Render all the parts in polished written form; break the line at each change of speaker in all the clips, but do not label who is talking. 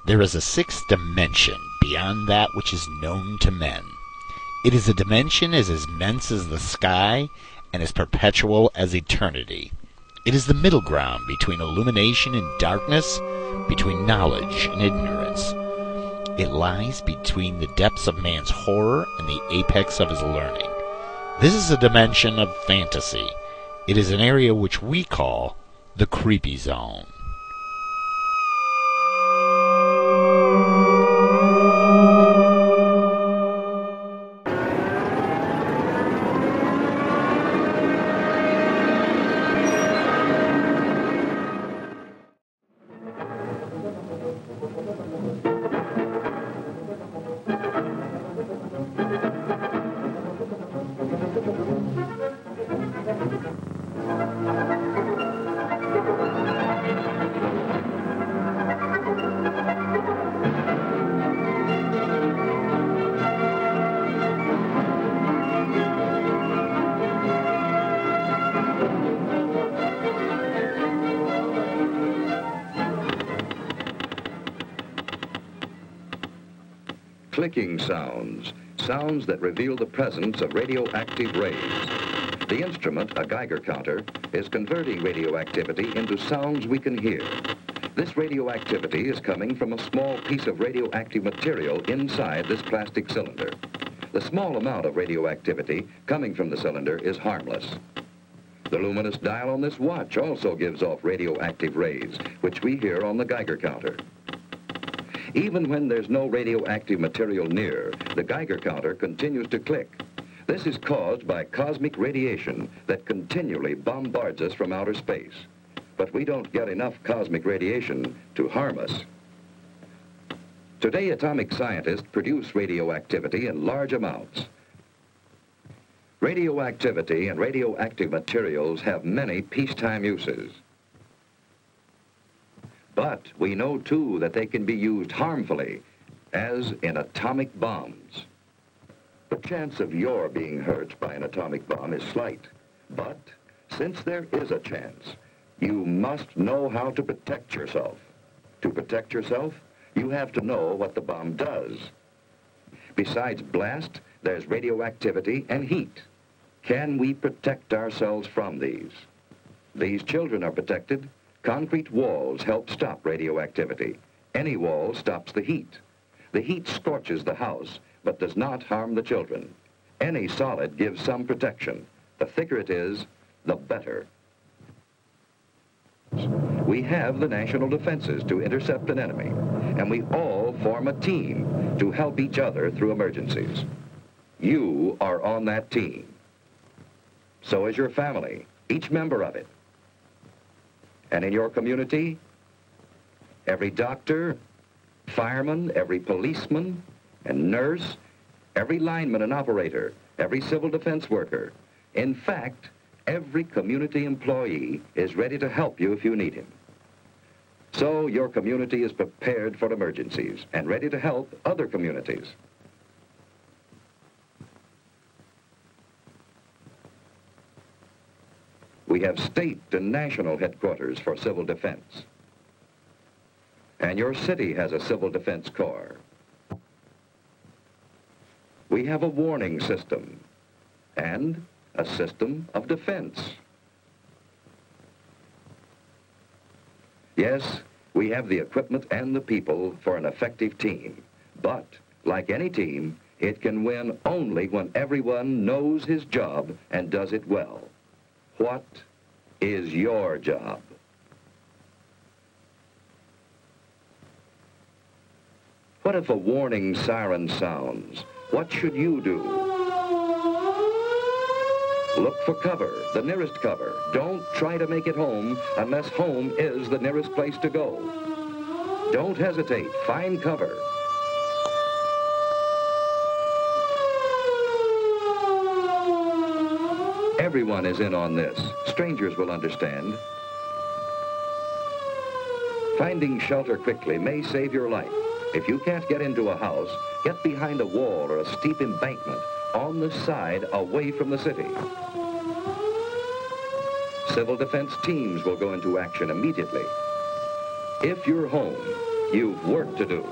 There is a sixth dimension beyond that which is known to men. It is a dimension as immense as the sky and as perpetual as eternity. It is the middle ground between illumination and darkness, between knowledge and ignorance. It lies between the depths of man's horror and the apex of his learning. This is a dimension of fantasy. It is an area which we call the Kreepy Zone.
Clicking sounds, sounds that reveal the presence of radioactive rays. The instrument, a Geiger counter, is converting radioactivity into sounds we can hear. This radioactivity is coming from a small piece of radioactive material inside this plastic cylinder. The small amount of radioactivity coming from the cylinder is harmless. The luminous dial on this watch also gives off radioactive rays, which we hear on the Geiger counter. Even when there's no radioactive material near, the Geiger counter continues to click. This is caused by cosmic radiation that continually bombards us from outer space. But we don't get enough cosmic radiation to harm us. Today, atomic scientists produce radioactivity in large amounts. Radioactivity and radioactive materials have many peacetime uses. But we know, too, that they can be used harmfully, as in atomic bombs. The chance of your being hurt by an atomic bomb is slight. But since there is a chance, you must know how to protect yourself. To protect yourself, you have to know what the bomb does. Besides blast, there's radioactivity and heat. Can we protect ourselves from these? These children are protected. Concrete walls help stop radioactivity. Any wall stops the heat. The heat scorches the house, but does not harm the children. Any solid gives some protection. The thicker it is, the better. We have the national defenses to intercept an enemy, and we all form a team to help each other through emergencies. You are on that team. So is your family, each member of it. And in your community, every doctor, fireman, every policeman and nurse, every lineman and operator, every civil defense worker, in fact, every community employee is ready to help you if you need him. So your community is prepared for emergencies and ready to help other communities. We have state and national headquarters for civil defense. And your city has a civil defense corps. We have a warning system and a system of defense. Yes, we have the equipment and the people for an effective team. But, like any team, it can win only when everyone knows his job and does it well. What is your job? What if a warning siren sounds? What should you do? Look for cover, the nearest cover. Don't try to make it home unless home is the nearest place to go. Don't hesitate. Find cover. Everyone is in on this. Strangers will understand. Finding shelter quickly may save your life. If you can't get into a house, get behind a wall or a steep embankment on the side away from the city. Civil defense teams will go into action immediately. If you're home, You've work to do.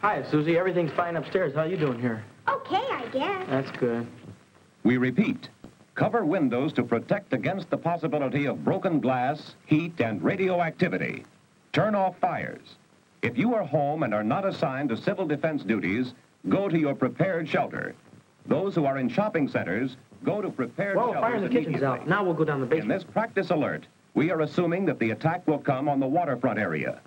Hi, Susie. Everything's fine upstairs. How you doing here?
Okay, I guess.
That's good.
We repeat, cover windows to protect against the possibility of broken glass, heat, and radioactivity. Turn off fires. If you are home and are not assigned to civil defense duties, go to your prepared shelter. Those who are in shopping centers, go to prepared
Well,
shelters
fire in the kitchen's
immediately.
out. Now we'll go down the
In
basement.
this practice alert, we are assuming that the attack will come on the waterfront area.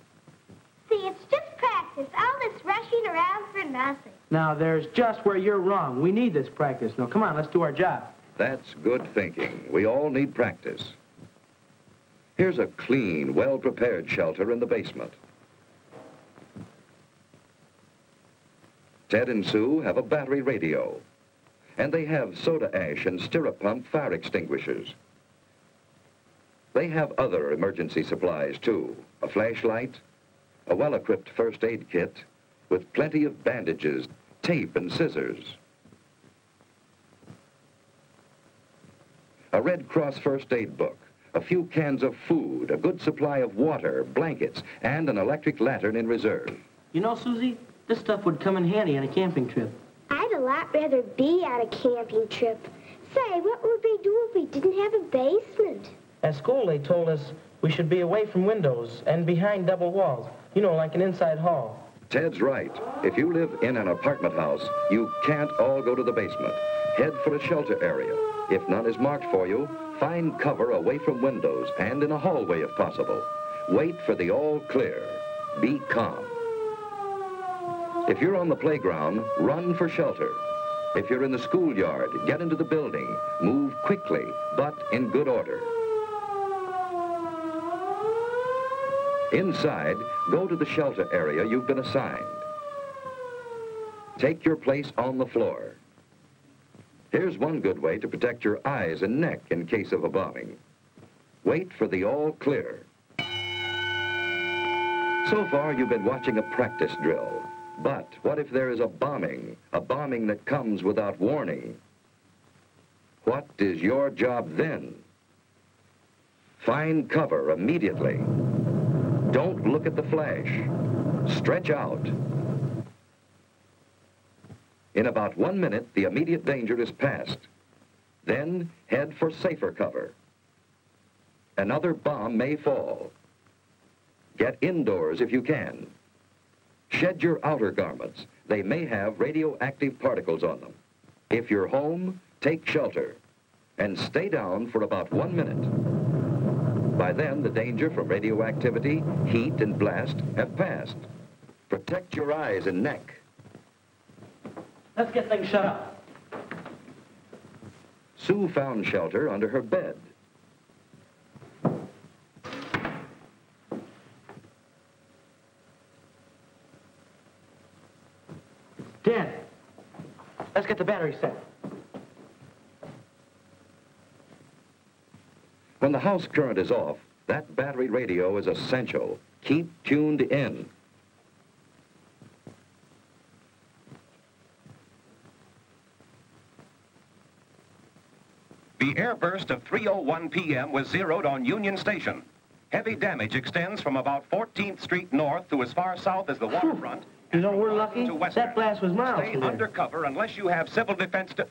See, it's just practice. All this rushing around for nothing.
Now, there's just where you're wrong. We need this practice. Now, come on, let's do our job.
That's good thinking. We all need practice. Here's a clean, well-prepared shelter in the basement. Ted and Sue have a battery radio, and they have soda ash and stirrup pump fire extinguishers. They have other emergency supplies, too. A flashlight, a well-equipped first aid kit with plenty of bandages, tape, and scissors. A Red Cross first aid book, a few cans of food, a good supply of water, blankets, and an electric lantern in reserve.
You know, Susie, this stuff would come in handy on a camping trip.
I'd a lot rather be on a camping trip. Say, what would we do if we didn't have a basement?
At school, they told us we should be away from windows and behind double walls. You know, like an inside hall.
Ted's right. If you live in an apartment house, you can't all go to the basement. Head for a shelter area. If none is marked for you, find cover away from windows and in a hallway if possible. Wait for the all clear. Be calm. If you're on the playground, run for shelter. If you're in the schoolyard, get into the building. Move quickly, but in good order. Inside, go to the shelter area you've been assigned. Take your place on the floor. Here's one good way to protect your eyes and neck in case of a bombing. Wait for the all clear. So far, you've been watching a practice drill. But what if there is a bombing that comes without warning? What is your job then? Find cover immediately. Don't look at the flash. Stretch out. In about 1 minute, the immediate danger is past. Then head for safer cover. Another bomb may fall. Get indoors if you can. Shed your outer garments. They may have radioactive particles on them. If you're home, take shelter and stay down for about 1 minute. By then, the danger from radioactivity, heat, and blast have passed. Protect your eyes and neck.
Let's get things shut up.
Sue found shelter under her bed.
Dan, let's get the battery set.
When the house current is off, that battery radio is essential. Keep tuned in.
The airburst of 3:01 p.m. was zeroed on Union Station. Heavy damage extends from about 14th Street north to as far south as the waterfront.
You know, we're lucky.
To western.
That blast was miles
Stay
from there.
under cover unless you have civil defense to...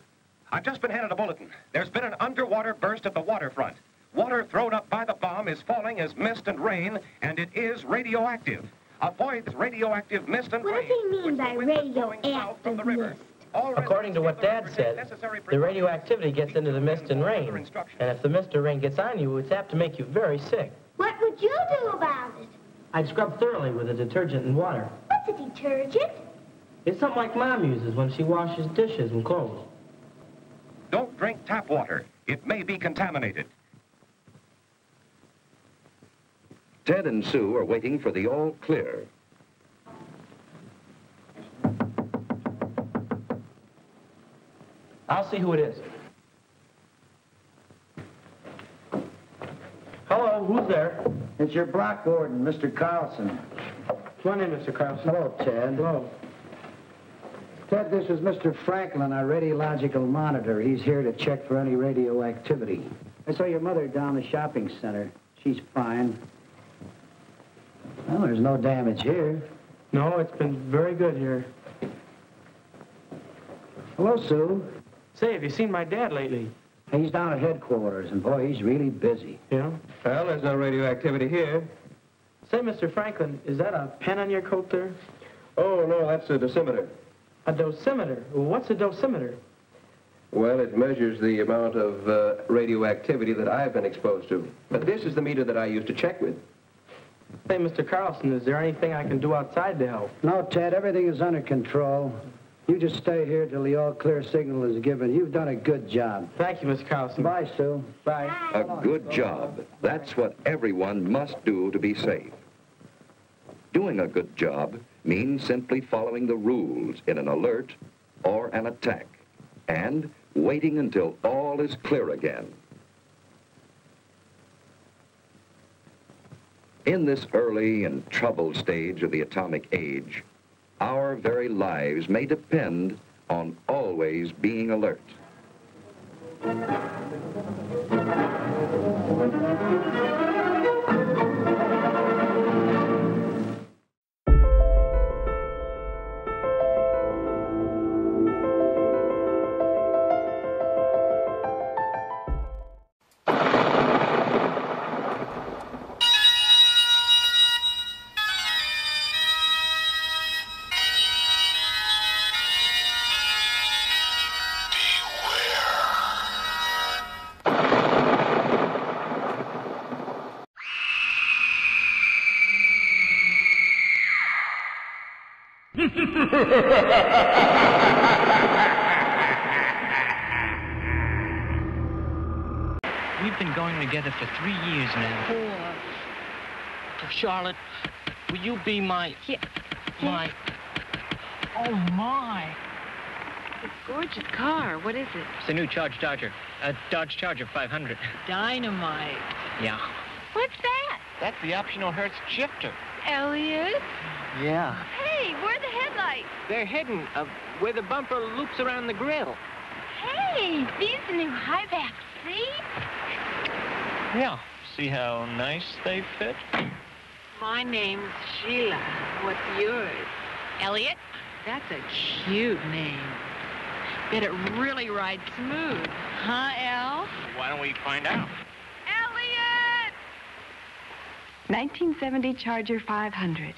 I've just been handed a bulletin. There's been an underwater burst at the waterfront. Water thrown up by the bomb is falling as mist and rain, and it is radioactive. Avoid radioactive mist and
What
rain.
does he mean
which
by
the wind is blowing south from the river.
radioactive mist?
All
According to what Dad said, the radioactivity gets into the mist and rain. And if the mist or rain gets on you, it's apt to make you very sick.
What would you do about it?
I'd scrub thoroughly with a detergent and water.
What's a detergent?
It's something like Mom uses when she washes dishes and clothes.
Don't drink tap water. It may be contaminated.
Ted and Sue are waiting for the all clear.
I'll see who it is. Hello, who's there?
It's your block warden, Mr. Carlson.
Come on in, Mr. Carlson.
Hello, Ted.
Hello.
Ted, this is Mr. Franklin, our radiological monitor. He's here to check for any radioactivity. I saw your mother down the shopping center. She's fine. Well, there's no damage here.
No, it's been very good here.
Hello, Sue.
Say, have you seen my dad lately?
He's down at headquarters, and boy, he's really busy.
Yeah?
Well, there's no radioactivity here.
Say, Mr. Franklin, is that a pen on your coat there?
Oh, no, that's a dosimeter.
A dosimeter? Well, what's a dosimeter?
Well, it measures the amount of radioactivity that I've been exposed to. But this is the meter that I used to check with.
Say, Mr. Carlson, is there anything I can do outside to help?
No, Ted, everything is under control. You just stay here till the all-clear signal is given. You've done a good job.
Thank you, Mr. Carlson.
Bye, Sue.
Bye.
A good job. That's what everyone must do to be safe. Doing a good job means simply following the rules in an alert or an attack, and waiting until all is clear again. In this early and troubled stage of the atomic age, our very lives may depend on always being alert.
We've been going together for 3 years now.
4.
Charlotte, will you be my...
Yeah.
My... Oh, my.
It's a gorgeous car. What is it?
It's a new Dodge Charger 500.
Dynamite.
Yeah.
What's that?
That's the optional Hertz shifter.
Elliot?
Yeah.
Hey, where are the headlights?
They're hidden where the bumper loops around the grill.
Hey, these are new high-back seats?
Yeah. See how nice they fit?
My name's Sheila. What's yours? Elliot? That's a cute name. Bet it really rides smooth. Huh, El?
Why don't we find out?
Elliot!
1970 Charger 500.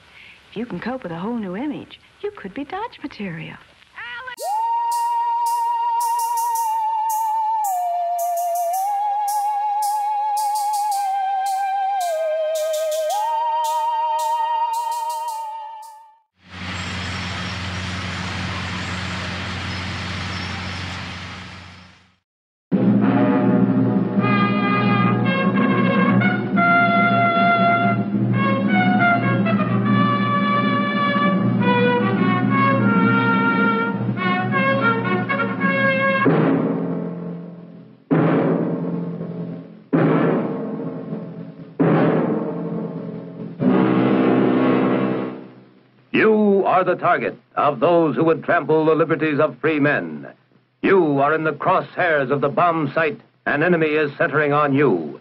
If you can cope with a whole new image, you could be Dodge material.
You are the target of those who would trample the liberties of free men. You are in the crosshairs of the bomb sight. An enemy is centering on you.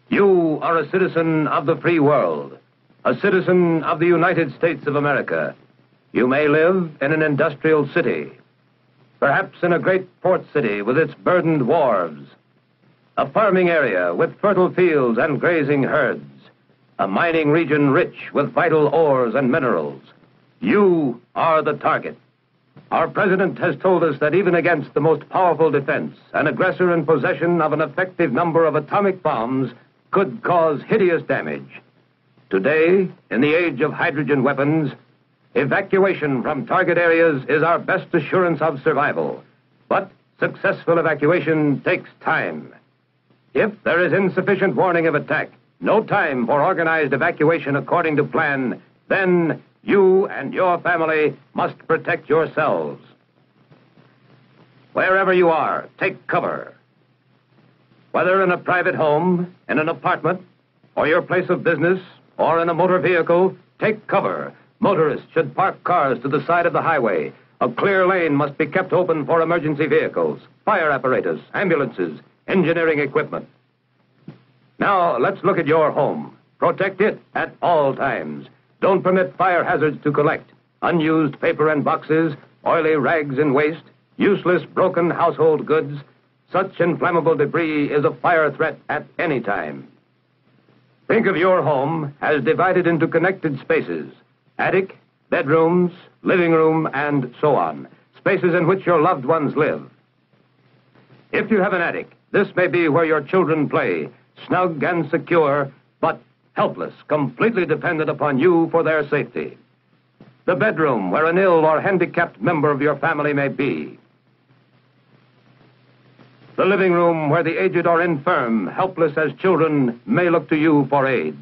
You are a citizen of the free world, a citizen of the United States of America. You may live in an industrial city, perhaps in a great port city with its burdened wharves, a farming area with fertile fields and grazing herds, a mining region rich with vital ores and minerals. You are the target. Our president has told us that even against the most powerful defense, an aggressor in possession of an effective number of atomic bombs could cause hideous damage. Today, in the age of hydrogen weapons, evacuation from target areas is our best assurance of survival. But successful evacuation takes time. If there is insufficient warning of attack, no time for organized evacuation according to plan, then you and your family must protect yourselves. Wherever you are, take cover. Whether in a private home, in an apartment, or your place of business, or in a motor vehicle, take cover. Motorists should park cars to the side of the highway. A clear lane must be kept open for emergency vehicles, fire apparatus, ambulances, engineering equipment. Now, let's look at your home. Protect it at all times. Don't permit fire hazards to collect. Unused paper and boxes, oily rags and waste, useless broken household goods. Such inflammable debris is a fire threat at any time. Think of your home as divided into connected spaces. Attic, bedrooms, living room, and so on. Spaces in which your loved ones live. If you have an attic, this may be where your children play, snug and secure, but helpless, completely dependent upon you for their safety. The bedroom where an ill or handicapped member of your family may be. The living room where the aged or infirm, helpless as children, may look to you for aid.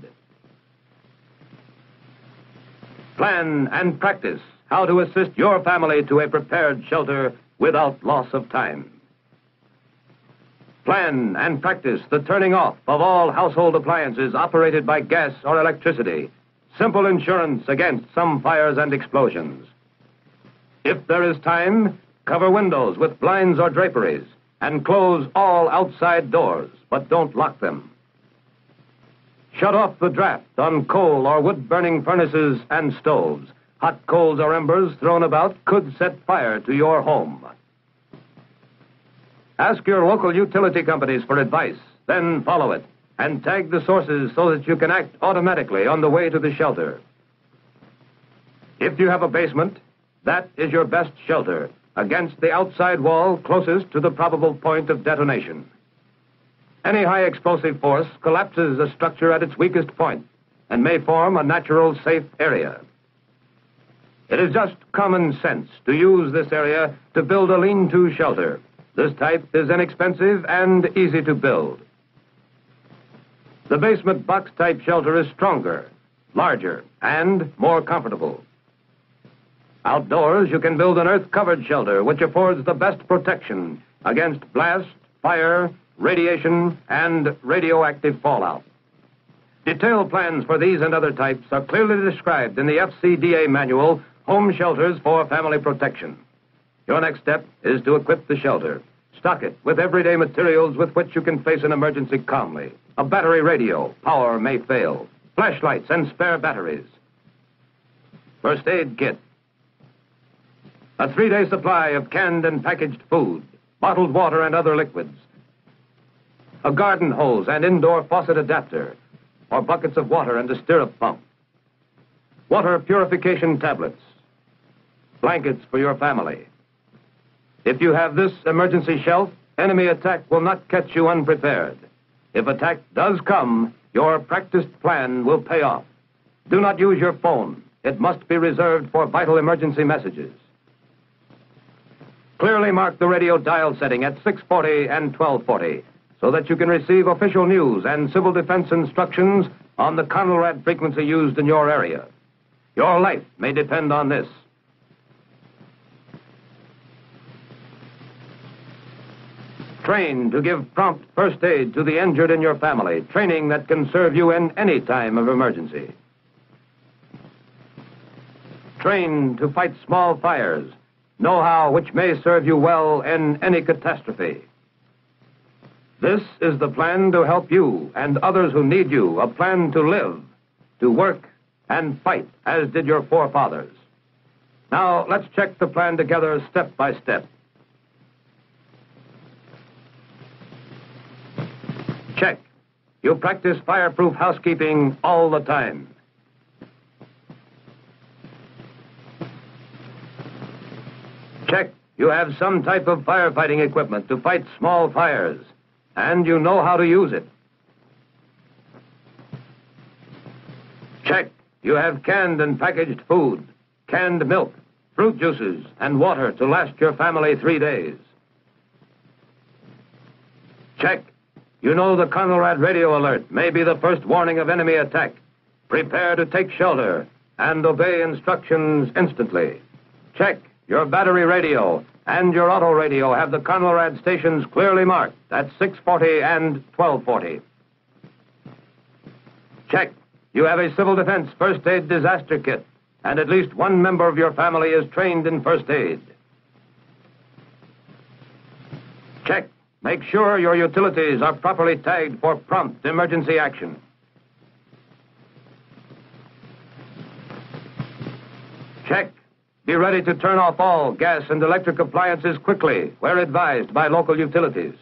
Plan and practice how to assist your family to a prepared shelter without loss of time. Plan and practice the turning off of all household appliances operated by gas or electricity. Simple insurance against some fires and explosions. If there is time, cover windows with blinds or draperies and close all outside doors, but don't lock them. Shut off the draft on coal or wood-burning furnaces and stoves. Hot coals or embers thrown about could set fire to your home. Ask your local utility companies for advice, then follow it, and tag the sources so that you can act automatically on the way to the shelter. If you have a basement, that is your best shelter against the outside wall closest to the probable point of detonation. Any high explosive force collapses a structure at its weakest point and may form a natural safe area. It is just common sense to use this area to build a lean-to shelter. This type is inexpensive and easy to build. The basement box-type shelter is stronger, larger, and more comfortable. Outdoors, you can build an earth-covered shelter which affords the best protection against blast, fire, radiation, and radioactive fallout. Detailed plans for these and other types are clearly described in the FCDA manual, Home Shelters for Family Protection. Your next step is to equip the shelter. Stock it with everyday materials with which you can face an emergency calmly. A battery radio, power may fail. Flashlights and spare batteries. First aid kit. A 3-day supply of canned and packaged food, bottled water and other liquids. A garden hose and indoor faucet adapter, or buckets of water and a stirrup pump. Water purification tablets. Blankets for your family. If you have this emergency shelf, enemy attack will not catch you unprepared. If attack does come, your practiced plan will pay off. Do not use your phone. It must be reserved for vital emergency messages. Clearly mark the radio dial setting at 640 and 1240 so that you can receive official news and civil defense instructions on the Conelrad frequency used in your area. Your life may depend on this. Train to give prompt first aid to the injured in your family, training that can serve you in any time of emergency. Train to fight small fires, know-how which may serve you well in any catastrophe. This is the plan to help you and others who need you, a plan to live, to work, and fight, as did your forefathers. Now, let's check the plan together step by step. Check. You practice fireproof housekeeping all the time. Check. You have some type of firefighting equipment to fight small fires, and you know how to use it. Check. You have canned and packaged food, canned milk, fruit juices, and water to last your family 3 days. Check. You know the Conelrad radio alert may be the first warning of enemy attack. Prepare to take shelter and obey instructions instantly. Check. Your battery radio and your auto radio have the Conelrad stations clearly marked at 640 and 1240. Check. You have a civil defense first aid disaster kit, and at least one member of your family is trained in first aid. Check. Make sure your utilities are properly tagged for prompt emergency action. Check. Be ready to turn off all gas and electric appliances quickly, where advised by local utilities.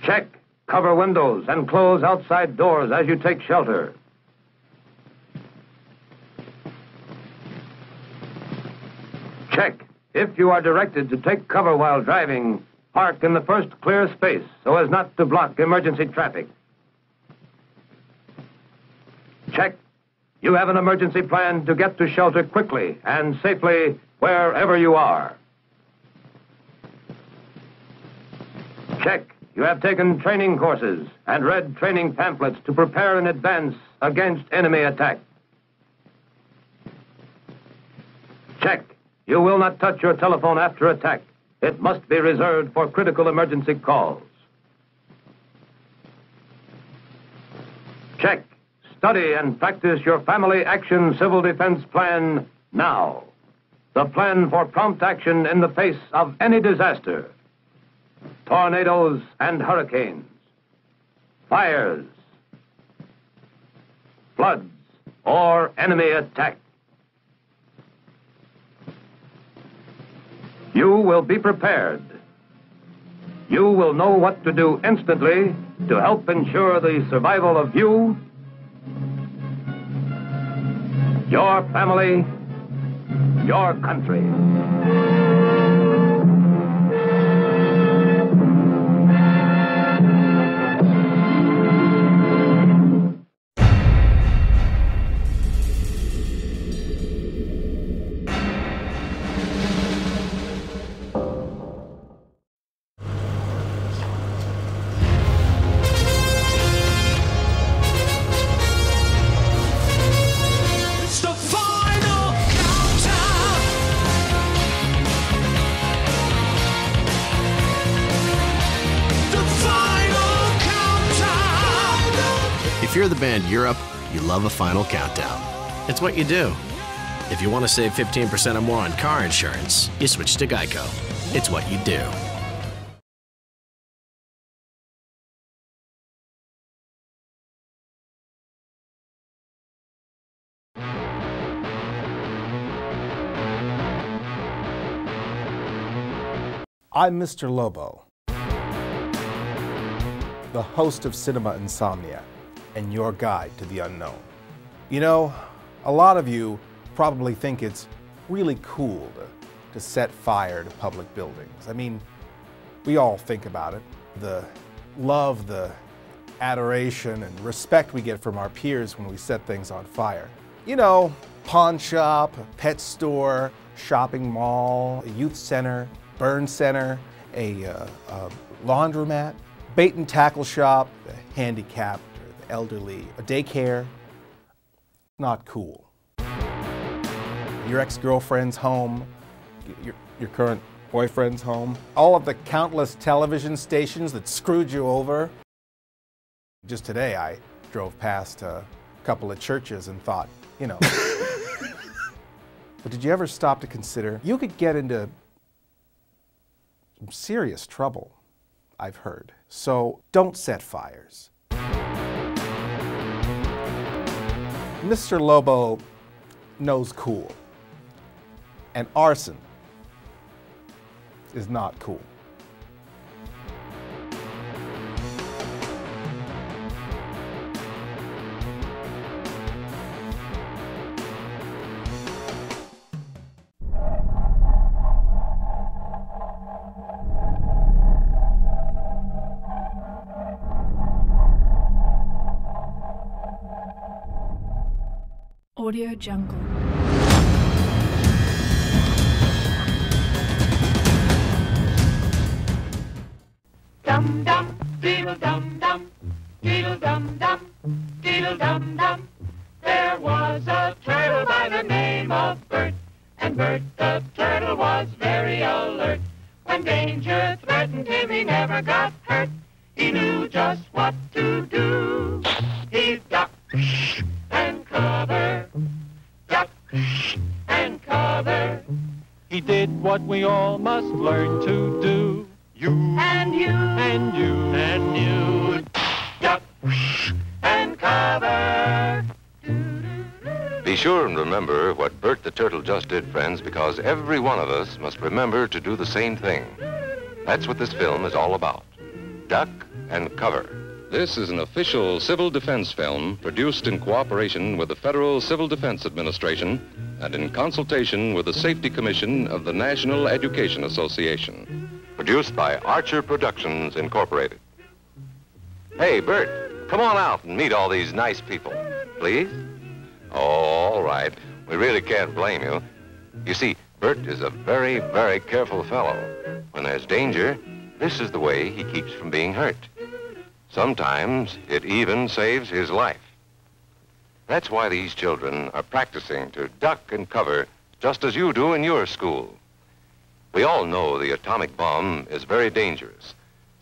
Check. Cover windows and close outside doors as you take shelter. Check. If you are directed to take cover while driving, park in the first clear space so as not to block emergency traffic. Check. You have an emergency plan to get to shelter quickly and safely wherever you are. Check. You have taken training courses and read training pamphlets to prepare in advance against enemy attack. Check. You will not touch your telephone after attack. It must be reserved for critical emergency calls. Check. Study and practice your Family Action Civil Defense Plan now. The plan for prompt action in the face of any disaster. Tornadoes and hurricanes. Fires. Floods or enemy attack. You will be prepared. You will know what to do instantly to help ensure the survival of you, your family, your country.
If you're the band Europe, you love a final countdown. It's what you do. If you want to save 15% or more on car insurance, you switch to Geico. It's what you do.
I'm Mr. Lobo, the host of Cinema Insomnia and your guide to the unknown. You know, a lot of you probably think it's really cool to set fire to public buildings. I mean, we all think about it. The love, the adoration and respect we get from our peers when we set things on fire. You know, pawn shop, pet store, shopping mall, a youth center, burn center, a laundromat, bait and tackle shop, the handicapped or the elderly, a daycare. Not cool. Your ex-girlfriend's home, your current boyfriend's home, all of the countless television stations that screwed you over. Just today I drove past a couple of churches and thought, you know. But did you ever stop to consider you could get into some serious trouble, I've heard. So don't set fires. Mr. Lobo knows cool. And arson is not cool.
Audio Jungle.
Dum dum, diddle dum dum, diddle dum dum, diddle dum dum. There was a turtle by the name of Bert, and Bert the turtle was very alert. When danger threatened him, he never got hurt. He knew just what to do. He'd duck and cover, duck and cover.
He did what we all must learn to do. You
and you
and you
and you, duck and cover.
remember what Bert the Turtle just did, friends, because every one of us must remember to do the same thing. That's what this film is all about. Duck and cover. This is an official civil defense film produced in cooperation with the Federal Civil Defense Administration and in consultation with the Safety Commission of the National Education Association. Produced by Archer Productions, Incorporated. Hey, Bert, come on out and meet all these nice people, please. Oh, all right. We really can't blame you. You see, Bert is a very, very careful fellow. When there's danger, this is the way he keeps from being hurt. Sometimes it even saves his life. That's why these children are practicing to duck and cover just as you do in your school. We all know the atomic bomb is very dangerous.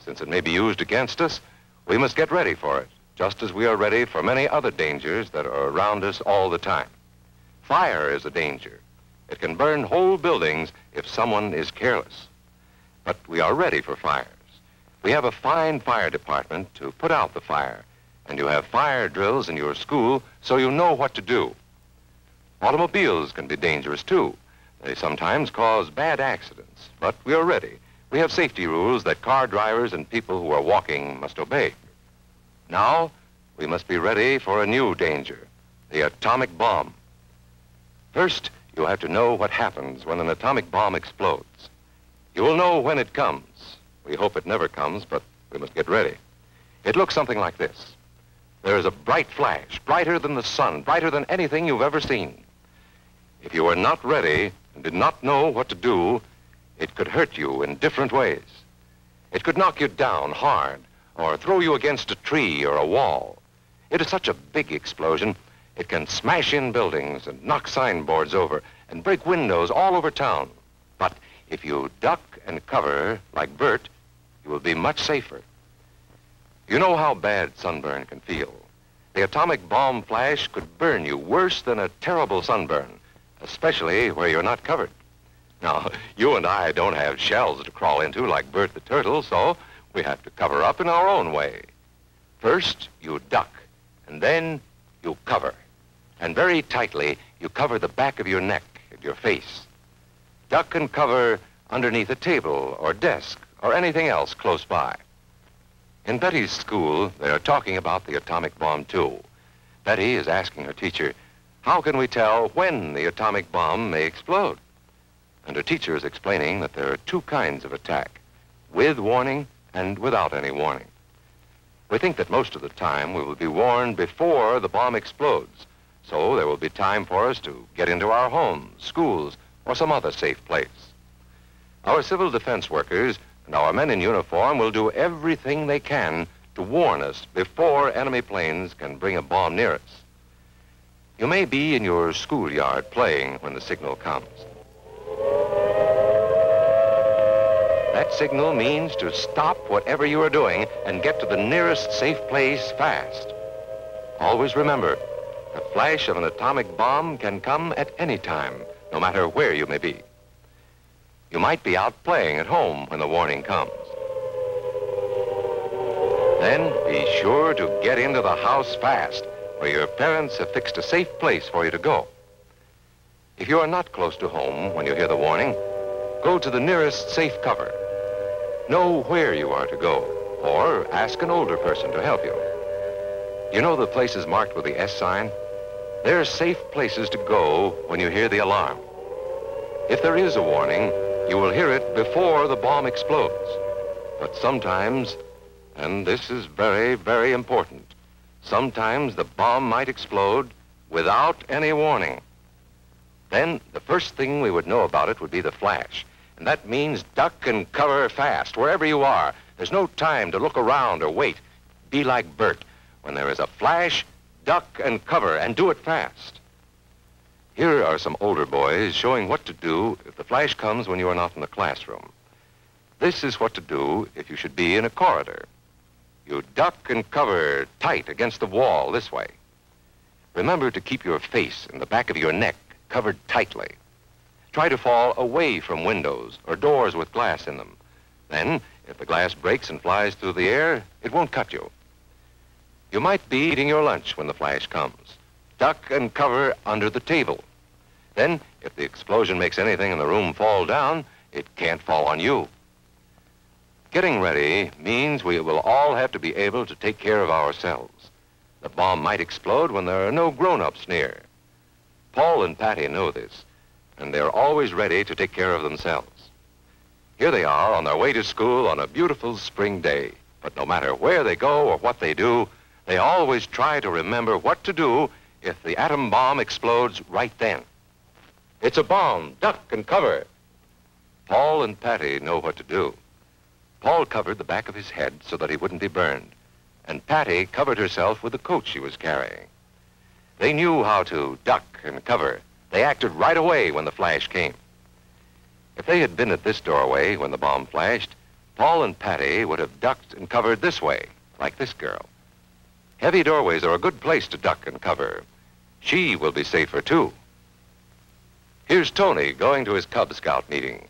Since it may be used against us, we must get ready for it, just as we are ready for many other dangers that are around us all the time. Fire is a danger. It can burn whole buildings if someone is careless. But we are ready for fires. We have a fine fire department to put out the fire, and you have fire drills in your school so you know what to do. Automobiles can be dangerous too. They sometimes cause bad accidents, but we are ready. We have safety rules that car drivers and people who are walking must obey. Now, we must be ready for a new danger, the atomic bomb. First, you have to know what happens when an atomic bomb explodes. You will know when it comes. We hope it never comes, but we must get ready. It looks something like this. There is a bright flash, brighter than the sun, brighter than anything you've ever seen. If you were not ready and did not know what to do, it could hurt you in different ways. It could knock you down hard or throw you against a tree or a wall. It is such a big explosion, it can smash in buildings and knock signboards over and break windows all over town. But if you duck and cover like Bert, you will be much safer. You know how bad sunburn can feel. The atomic bomb flash could burn you worse than a terrible sunburn, especially where you're not covered. Now, you and I don't have shells to crawl into like Bert the Turtle, so we have to cover up in our own way. First, you duck, and then you cover. And very tightly, you cover the back of your neck and your face. Duck and cover underneath a table or desk or anything else close by. In Betty's school, they are talking about the atomic bomb, too. Betty is asking her teacher, how can we tell when the atomic bomb may explode? And her teacher is explaining that there are two kinds of attack, with warning and without any warning. We think that most of the time we will be warned before the bomb explodes, so there will be time for us to get into our homes, schools, or some other safe place. Our civil defense workers and our men in uniform will do everything they can to warn us before enemy planes can bring a bomb near us. You may be in your schoolyard playing when the signal comes. That signal means to stop whatever you are doing and get to the nearest safe place fast. Always remember, the flash of an atomic bomb can come at any time, no matter where you may be. You might be out playing at home when the warning comes. Then be sure to get into the house fast, where your parents have fixed a safe place for you to go. If you are not close to home when you hear the warning, go to the nearest safe cover. Know where you are to go, or ask an older person to help you. You know the places marked with the S sign? They're safe places to go when you hear the alarm. If there is a warning, you will hear it before the bomb explodes. But sometimes, and this is very, very important, sometimes the bomb might explode without any warning. Then the first thing we would know about it would be the flash. And that means duck and cover fast, wherever you are. There's no time to look around or wait. Be like Bert. When there is a flash, duck and cover, and do it fast. Here are some older boys showing what to do if the flash comes when you are not in the classroom. This is what to do if you should be in a corridor. You duck and cover tight against the wall this way. Remember to keep your face and the back of your neck covered tightly. Try to fall away from windows or doors with glass in them. Then, if the glass breaks and flies through the air, it won't cut you. You might be eating your lunch when the flash comes. Duck and cover under the table Then, if the explosion makes anything in the room fall down, it can't fall on you. Getting ready means we will all have to be able to take care of ourselves. The bomb might explode when there are no grown-ups near. Paul and Patty know this, and they're always ready to take care of themselves. Here they are on their way to school on a beautiful spring day. But no matter where they go or what they do, they always try to remember what to do if the atom bomb explodes right then. It's a bomb. Duck and cover. Paul and Patty know what to do. Paul covered the back of his head so that he wouldn't be burned, and Patty covered herself with the coat she was carrying. They knew how to duck and cover. They acted right away when the flash came. If they had been at this doorway when the bomb flashed, Paul and Patty would have ducked and covered this way, like this girl. Heavy doorways are a good place to duck and cover. She will be safer, too. Here's Tony going to his Cub Scout meeting.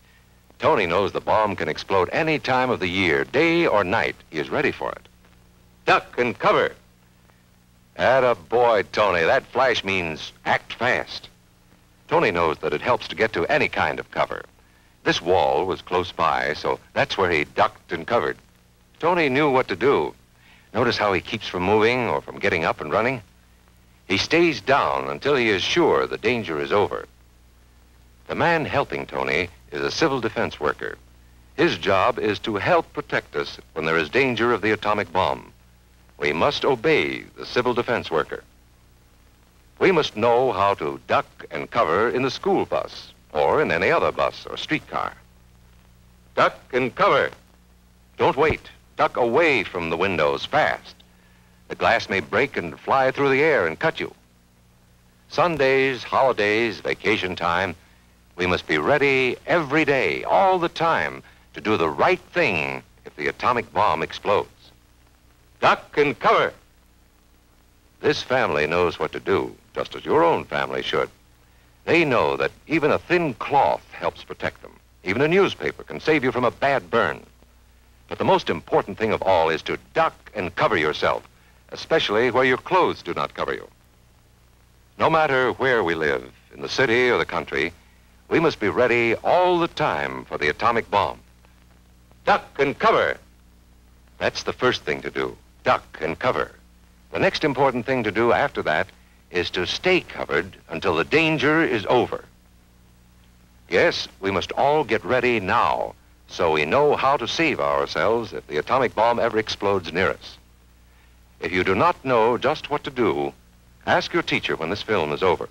Tony knows the bomb can explode any time of the year, day or night. He is ready for it. Duck and cover. Atta boy, Tony. That flash means act fast. Tony knows that it helps to get to any kind of cover. This wall was close by, so that's where he ducked and covered. Tony knew what to do. Notice how he keeps from moving or from getting up and running? He stays down until he is sure the danger is over. The man helping Tony is a civil defense worker. His job is to help protect us when there is danger of the atomic bomb. We must obey the civil defense worker. We must know how to duck and cover in the school bus or in any other bus or streetcar. Duck and cover. Don't wait. Duck away from the windows fast. The glass may break and fly through the air and cut you. Sundays, holidays, vacation time, we must be ready every day, all the time, to do the right thing if the atomic bomb explodes. Duck and cover. This family knows what to do, just as your own family should. They know that even a thin cloth helps protect them. Even a newspaper can save you from a bad burn. But the most important thing of all is to duck and cover yourself, especially where your clothes do not cover you. No matter where we live, in the city or the country, we must be ready all the time for the atomic bomb. Duck and cover. That's the first thing to do, duck and cover. The next important thing to do after that is to stay covered until the danger is over. Yes, we must all get ready now so we know how to save ourselves if the atomic bomb ever explodes near us. If you do not know just what to do, ask your teacher when this film is over.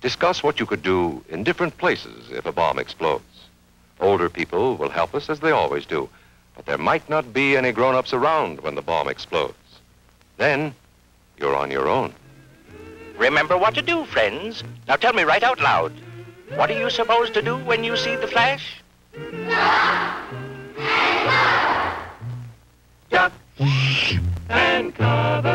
Discuss what you could do in different places if a bomb explodes. Older people will help us as they always do, but there might not be any grown-ups around when the bomb explodes. Then, you're on your own.
Remember what to do, friends. Now tell me right out loud. What are you supposed to do when you see the flash?
Duck and cover.